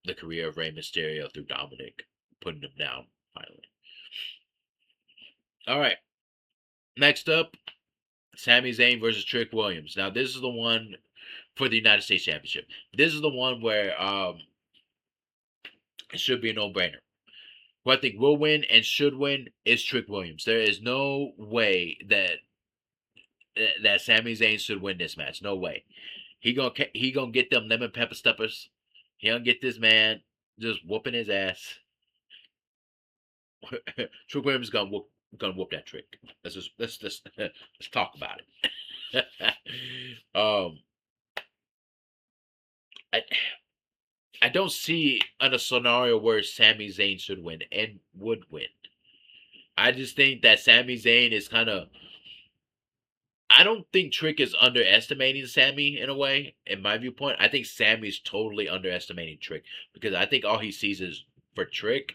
the career of Rey Mysterio through Dominic, putting him down finally. All right, next up, Sami Zayn versus Trick Williams. Now, this is the one for the United States Championship. This is the one where it should be a no-brainer. Who I think will win and should win is Trick Williams. There is no way that Sami Zayn should win this match. No way. He gonna get them lemon pepper steppers. He gonna get this man just whooping his ass. Trick Williams gonna whoop that trick. Let's talk about it. um, I I don't see a scenario where Sami Zayn should win and would win. I just think that Sami Zayn is kind of. I don't think Trick is underestimating Sammy in a way, in my viewpoint. I think Sammy's totally underestimating Trick because I think all he sees is for Trick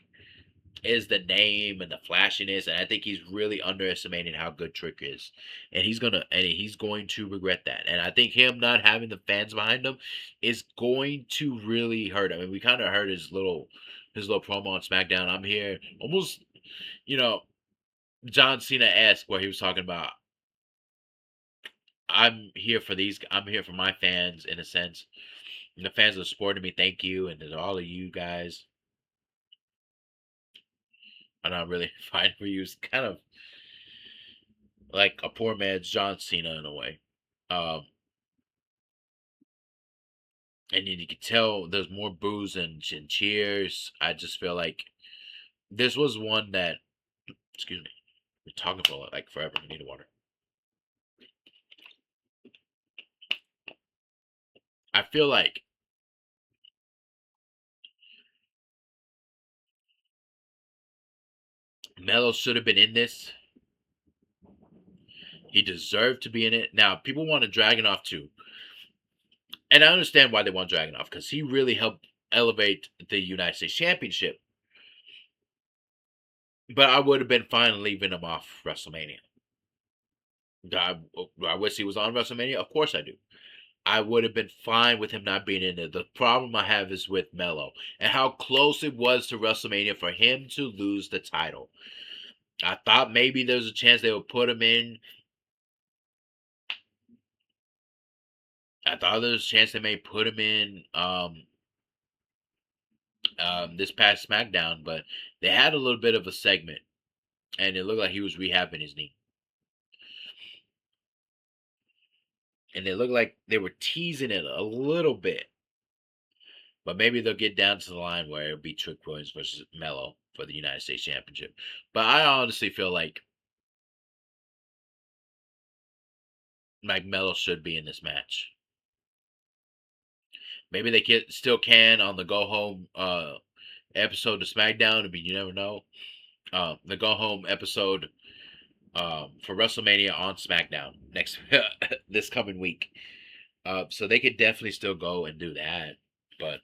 is the name and the flashiness, and I think he's really underestimating how good Trick is, and he's going to regret that. And I think him not having the fans behind him is going to really hurt him. I mean, we kind of heard his little promo on SmackDown. I'm here, almost, you know, John Cena esque, where he was talking about, I'm here for my fans in a sense. And the fans that supported me, thank you, and to all of you guys. I'm not really fighting for you. It's kind of like a poor man's John Cena in a way. Um, and you can tell there's more boos and cheers. I just feel like this was one that, excuse me, we're talking for like forever. I need water. I feel like Melo should have been in this. He deserved to be in it. Now, people want to Dragunov too. And I understand why they want Dragunov, because he really helped elevate the United States Championship. But I would have been fine leaving him off WrestleMania. I wish he was on WrestleMania. Of course I do. I would have been fine with him not being in there. The problem I have is with Melo and how close it was to WrestleMania for him to lose the title. I thought maybe there was a chance they would put him in. I thought there was a chance they may put him in this past SmackDown, but they had a little bit of a segment, and it looked like he was rehabbing his knee. And it looked like they were teasing it a little bit. But maybe they'll get down to the line where it'll be Trick Williams versus Melo for the United States Championship. But I honestly feel like Melo should be in this match. Maybe they still can on the go home episode of SmackDown. I mean, you never know. The go home episode for WrestleMania on SmackDown next this coming week. So they could definitely still go and do that. But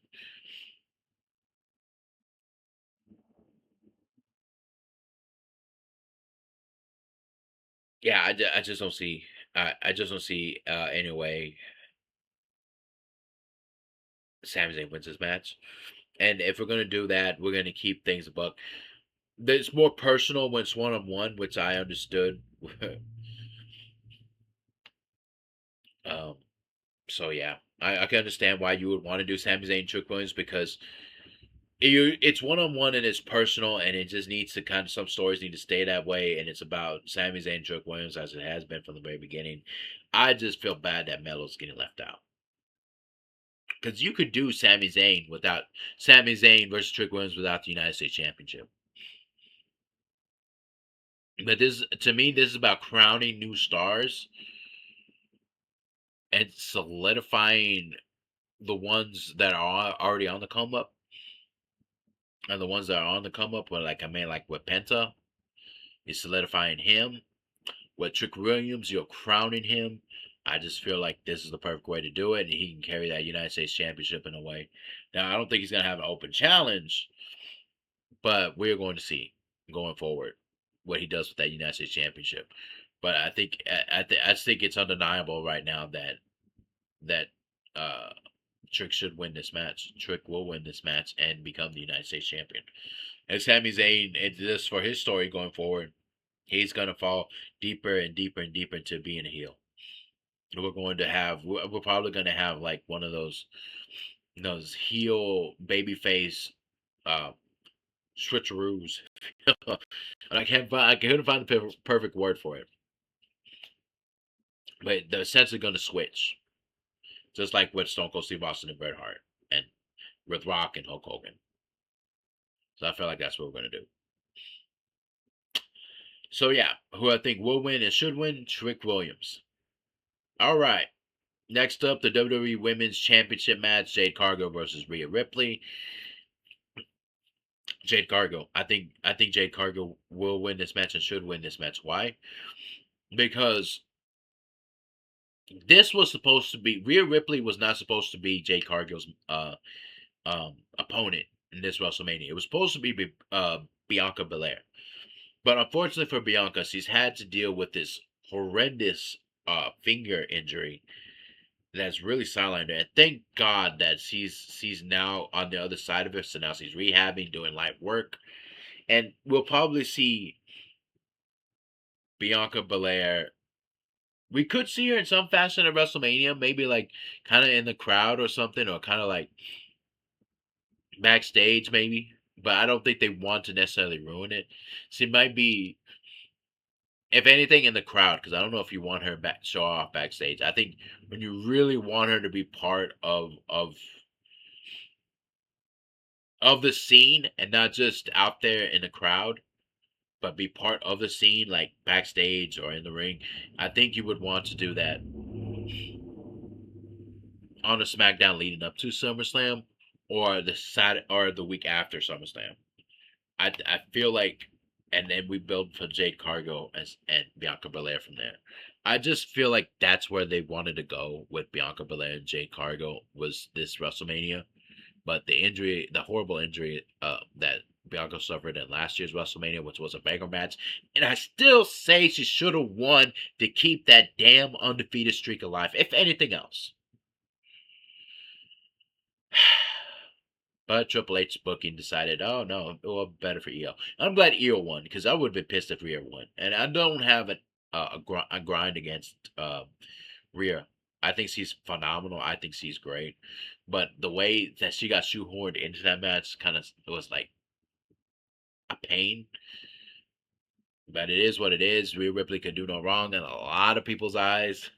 yeah, I just don't see. I just don't see any way Sami Zayn wins this match. And if we're gonna do that, we're gonna keep things a buck. It's more personal when it's one on one, which I understood. um, so yeah, I can understand why you would want to do Sami Zayn and Trick Williams, because it's one on one and it's personal, and it just needs to kind of, some stories need to stay that way, and it's about Sami Zayn and Trick Williams as it has been from the very beginning. I just feel bad that Melo's getting left out, because you could do Sami Zayn versus Trick Williams without the United States Championship. But this, to me, this is about crowning new stars and solidifying the ones that are already on the come up, and the ones that are on the come up, like, I mean, like with Penta, you're solidifying him. With Trick Williams, you're crowning him. I just feel like this is the perfect way to do it, and he can carry that United States Championship in a way. Now, I don't think he's gonna have an open challenge, but we're going to see going forward what he does with that United States Championship. But I just think it's undeniable right now that uh, Trick should win this match. Trick will win this match and become the United States champion. And Sami Zayn, it's just for his story going forward, he's gonna fall deeper and deeper and deeper into being a heel. We're probably gonna have like one of those heel babyface uh, switcheroos. I couldn't find the perfect word for it, but the sense are gonna switch, just like with Stone Cold Steve Austin and Bret Hart, and with Rock and Hulk Hogan. So I feel like that's what we're gonna do. So yeah, who I think will win and should win, Trick Williams. All right. Next up, the WWE Women's Championship match: Jade Cargill versus Rhea Ripley. Jade Cargill. I think Jade Cargill will win this match and should win this match. Why? Because this was supposed to be Rhea Ripley was not supposed to be Jade Cargill's opponent. in this WrestleMania. It was supposed to be Bianca Belair, but unfortunately for Bianca, she's had to deal with this horrendous finger injury that's really sidelined her. And thank God that she's now on the other side of it. So now she's rehabbing, doing light work, and we'll probably see Bianca Belair. We could see her in some fashion at WrestleMania, maybe like kind of in the crowd or something, or kind of like backstage, maybe. But I don't think they want to necessarily ruin it. She might be, if anything, in the crowd, because I don't know if you want her back show off backstage. I think when you really want her to be part of the scene and not just out there in the crowd, but be part of the scene, like backstage or in the ring, I think you would want to do that on a SmackDown leading up to SummerSlam, or the Saturday or the week after SummerSlam. I feel like, and then we build for Jade Cargo and Bianca Belair from there. I just feel like that's where they wanted to go with Bianca Belair and Jade Cargo was this WrestleMania. But the injury, the horrible injury that Bianca suffered in last year's WrestleMania, which was a banger match, and I still say she should have won to keep that damn undefeated streak alive. If anything else. But Triple H's booking decided, oh no, well, better for EO. I'm glad EO won because I would have been pissed if Rhea won. And I don't have a grind against Rhea. I think she's phenomenal. I think she's great. But the way that she got shoehorned into that match kind of was like a pain. But it is what it is. Rhea Ripley can do no wrong in a lot of people's eyes.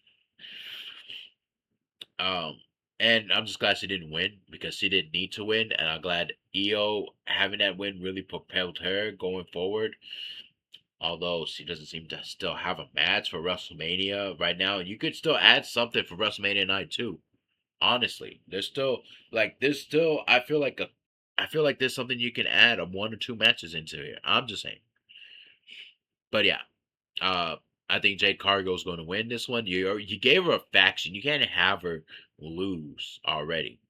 Um, and I'm just glad she didn't win because she didn't need to win. And I'm glad EO having that win really propelled her going forward. Although she doesn't seem to still have a match for WrestleMania right now, you could still add something for WrestleMania night too. Honestly, there's still I feel like there's something you can add of 1 or 2 matches into here. I'm just saying. But yeah, uh, I think Jade Cargill's going to win this one. You gave her a faction. You can't have her lose already.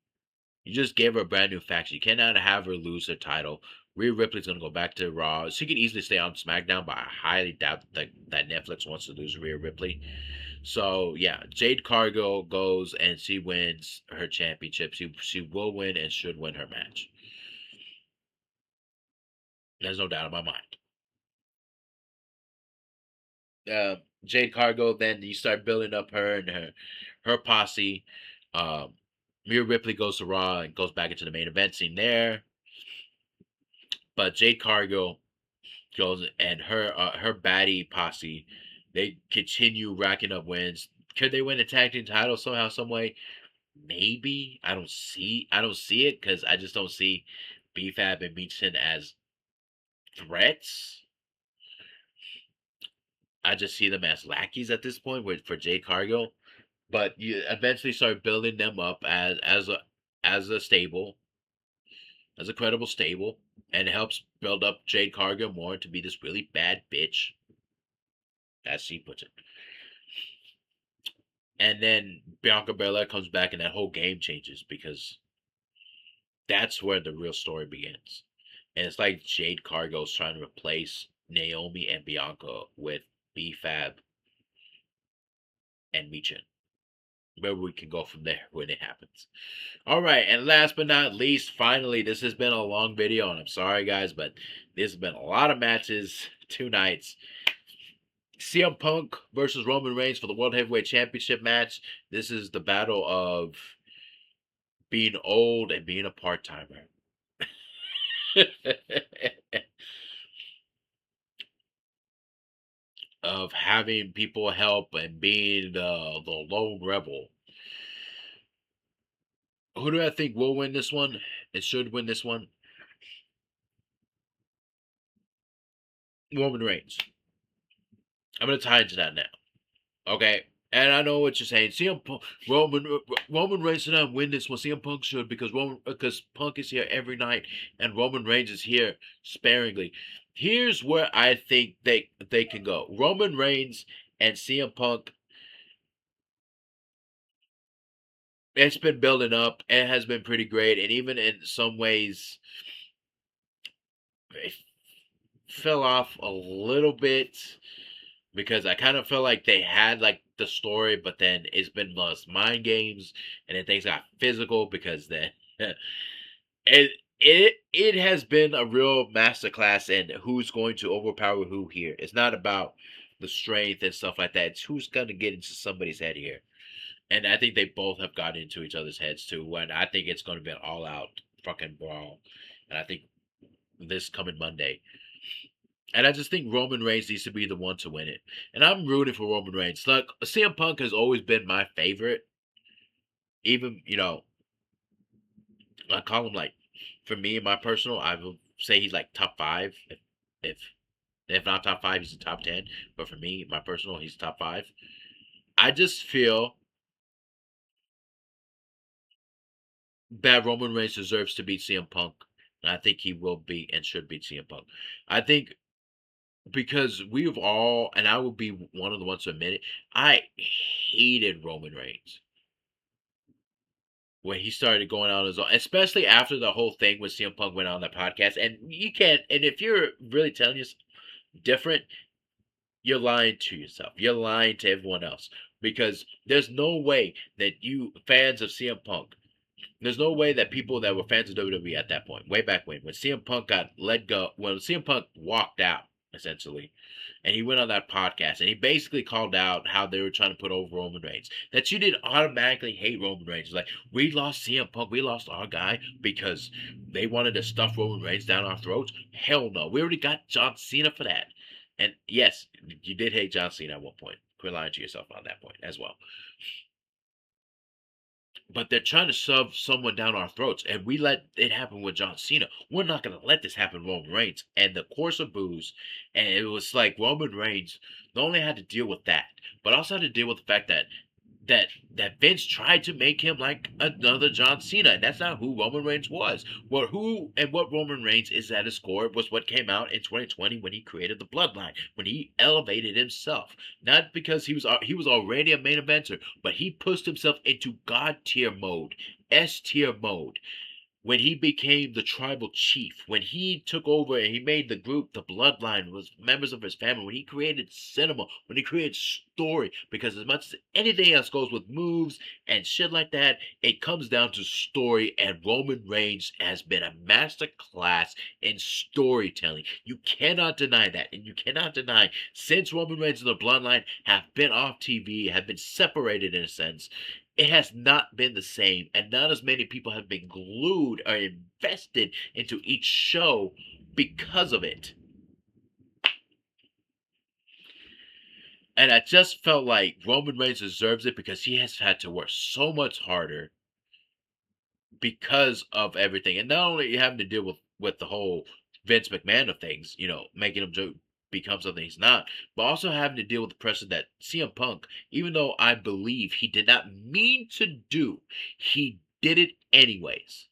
You just gave her a brand new faction. You cannot have her lose her title. Rhea Ripley's going to go back to Raw. She could easily stay on SmackDown, but I highly doubt that Netflix wants to lose Rhea Ripley. So yeah, Jade Cargill goes and she wins her championship. She will win and should win her match. There's no doubt in my mind. Jade Cargill. Then you start building up her and her posse. Um, Rhea Ripley goes to Raw and goes back into the main event scene there. But Jade Cargill goes and her baddie posse, they continue racking up wins. Could they win the tag team title somehow, some way? Maybe. I don't see it because I just don't see BFAB and Meechin as threats. I just see them as lackeys at this point for Jade Cargill. But you eventually start building them up as a stable, as a credible stable, and it helps build up Jade Cargill more to be this really bad bitch, as she puts it. And then Bianca Belair comes back, and that whole game changes because that's where the real story begins. And it's like Jade Cargill's trying to replace Naomi and Bianca with BFAB and Michin. Where we can go from there when it happens. All right, and last but not least, finally, this has been a long video, and I'm sorry, guys, but there's been a lot of matches, 2 nights. CM Punk versus Roman Reigns for the World Heavyweight Championship match. This is the battle of being old and being a part timer. Of having people help and being the lone rebel. Who do I think will win this one? It should win this one. Roman Reigns. I'm gonna tie into that now. Okay. And I know what you're saying. CM Punk, Roman Reigns should not win this one. CM Punk should because Punk is here every night and Roman Reigns is here sparingly. Here's where I think they can go. Roman Reigns and CM Punk it's been building up. It has been pretty great, and even in some ways, it fell off a little bit because I kind of felt like they had like the story, but then it's been lost mind games, and then things got physical because then it has been a real masterclass in who's going to overpower who here. It's not about the strength and stuff like that. It's who's gonna get into somebody's head here. And I think they both have got into each other's heads too. And I think it's gonna be an all out fucking brawl. And I think this coming Monday. And I just think Roman Reigns needs to be the one to win it. And I'm rooting for Roman Reigns. Look, CM Punk has always been my favorite. Even, I call him like, for me, my personal, I would say he's like top five. If if not top five, he's the top 10. But for me, my personal, he's top five. I just feel that Roman Reigns deserves to beat CM Punk. And I think he will beat and should beat CM Punk. I think because we've all, and I will be one of the ones to admit it, I hated Roman Reigns when he started going on his own, especially after the whole thing with CM Punk went on that podcast. And you can't, and if you're really telling us different, you're lying to yourself. You're lying to everyone else because there's no way that you fans of CM Punk, there's no way that people that were fans of WWE at that point, way back when CM Punk got let go, when CM Punk walked out, essentially, and he went on that podcast and he basically called out how they were trying to put over Roman Reigns. That you didn't automatically hate Roman Reigns. Like, we lost CM Punk, we lost our guy because they wanted to stuff Roman Reigns down our throats. Hell no. We already got John Cena for that. And yes, you did hate John Cena at one point. Quit lying to yourself on that point as well. But they're trying to shove someone down our throats, and we let it happen with John Cena. We're not going to let this happen with Roman Reigns. And the course of booze, and it was like Roman Reigns not only had to deal with that, but also had to deal with the fact that Vince tried to make him like another John Cena, and that's not who Roman Reigns was. What Roman Reigns is at his core was what came out in 2020 when he created the Bloodline, when he elevated himself, not because he was already a main eventer, but he pushed himself into God tier mode, S tier mode, when he became the tribal chief, when he took over and he made the group, the bloodline, was members of his family, when he created cinema, when he created story, because as much as anything else goes with moves and shit like that, it comes down to story, and Roman Reigns has been a master class in storytelling. You cannot deny that, and you cannot deny since Roman Reigns and the bloodline have been off TV, have been separated in a sense, it has not been the same, and not as many people have been glued or invested into each show because of it. And I just felt like Roman Reigns deserves it because he has had to work so much harder because of everything, and not only having to deal with the whole Vince McMahon of things, making him become something he's not, but also having to deal with the pressure that CM Punk, even though I believe he did not mean to do, he did it anyways.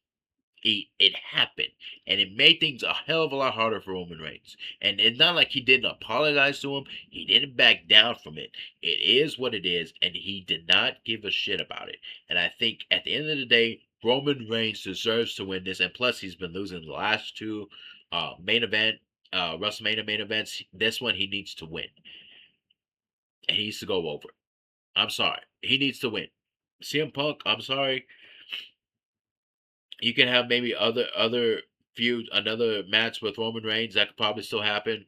It happened, and it made things a hell of a lot harder for Roman Reigns. And it's not like he didn't apologize to him; he didn't back down from it. It is what it is, and he did not give a shit about it. And I think at the end of the day, Roman Reigns deserves to win this. And plus, he's been losing the last two WrestleMania main events. This one he needs to win, and he needs to go over. I'm sorry, he needs to win. CM Punk, I'm sorry, you can have maybe other feud, another match with Roman Reigns that could probably still happen,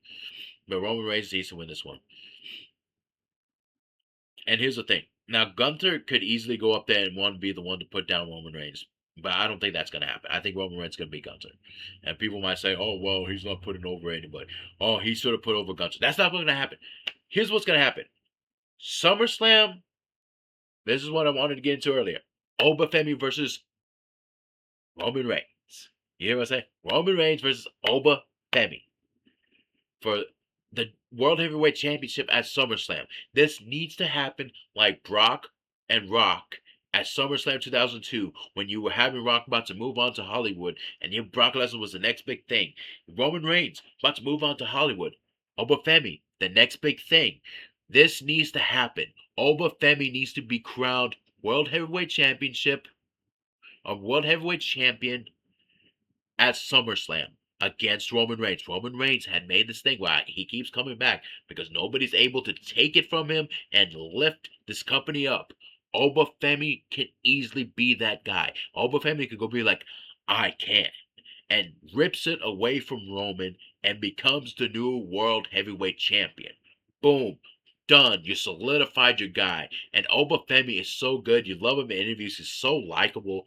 but Roman Reigns needs to win this one. And here's the thing: now Gunther could easily go up there and want to be the one to put down Roman Reigns, but I don't think that's gonna happen. I think Roman Reigns is gonna beat Gunther, and people might say, "Oh, well, he's not putting over anybody. Oh, he should have put over Gunther." That's not gonna happen. Here's what's gonna happen: SummerSlam. This is what I wanted to get into earlier. Obafemi versus Roman Reigns. You hear what I say? Roman Reigns versus Oba Femi for the World Heavyweight Championship at SummerSlam. This needs to happen like Brock and Rock at SummerSlam 2002 when you were having Rock about to move on to Hollywood and you Brock Lesnar was the next big thing. Roman Reigns about to move on to Hollywood. Oba Femi, the next big thing. This needs to happen. Oba Femi needs to be crowned World Heavyweight Championship, a World Heavyweight Champion at SummerSlam against Roman Reigns. Roman Reigns had made this thing where he keeps coming back because nobody's able to take it from him and lift this company up. Obafemi can easily be that guy. Obafemi could go be like, I can, and rips it away from Roman and becomes the new World Heavyweight Champion. Boom. Done. You solidified your guy. And Obafemi is so good. You love him in interviews. He's so likable.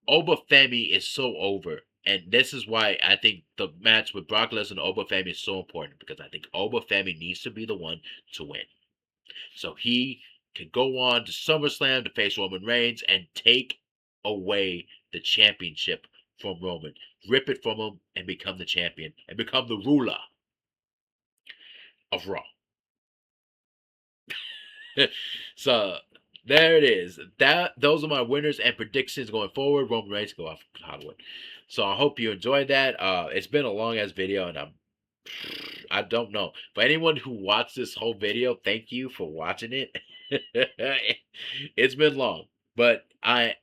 Obafemi is so over. And this is why I think the match with Brock Lesnar and Obafemi is so important, because I think Obafemi needs to be the one to win. So he can go on to SummerSlam to face Roman Reigns and take away the championship from Roman, rip it from him, and become the champion and become the ruler of Raw. So there it is. Those are my winners and predictions going forward. Roman Reigns go off Hollywood. So I hope you enjoyed that. It's been a long ass video, and I don't know. For anyone who watched this whole video, thank you for watching it. It's been long, but I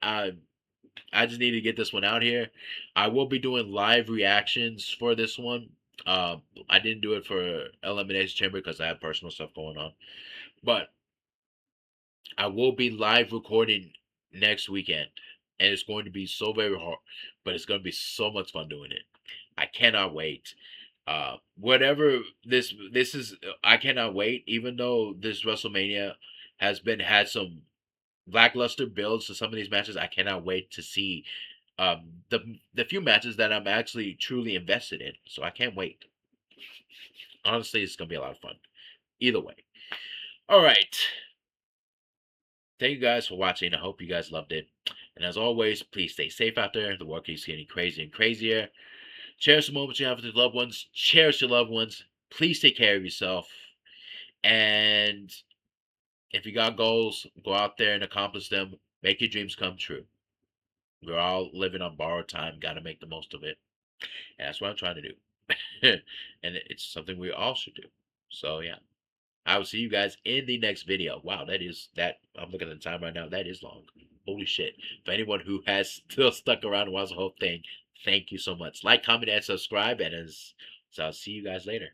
just need to get this one out here. I will be doing live reactions for this one. I didn't do it for Elimination Chamber because I have personal stuff going on, but I will be live recording next weekend, and it's going to be so very hard, but it's going to be so much fun doing it. I cannot wait. Whatever this is, I cannot wait. Even though this WrestleMania had some lackluster builds to some of these matches, I cannot wait to see the few matches that I'm actually truly invested in. So I can't wait. Honestly, it's gonna be a lot of fun. Either way. All right. Thank you guys for watching. I hope you guys loved it. And as always, please stay safe out there. The world keeps getting crazier and crazier. Cherish the moments you have with your loved ones. Cherish your loved ones. Please take care of yourself. And if you got goals, go out there and accomplish them. Make your dreams come true. We're all living on borrowed time. Got to make the most of it. And that's what I'm trying to do. And it's something we all should do. So, yeah. I will see you guys in the next video. Wow, that. I'm looking at the time right now. That is long. Holy shit. For anyone who has still stuck around and watched the whole thing, thank you so much. Like, comment, and subscribe. So I'll see you guys later.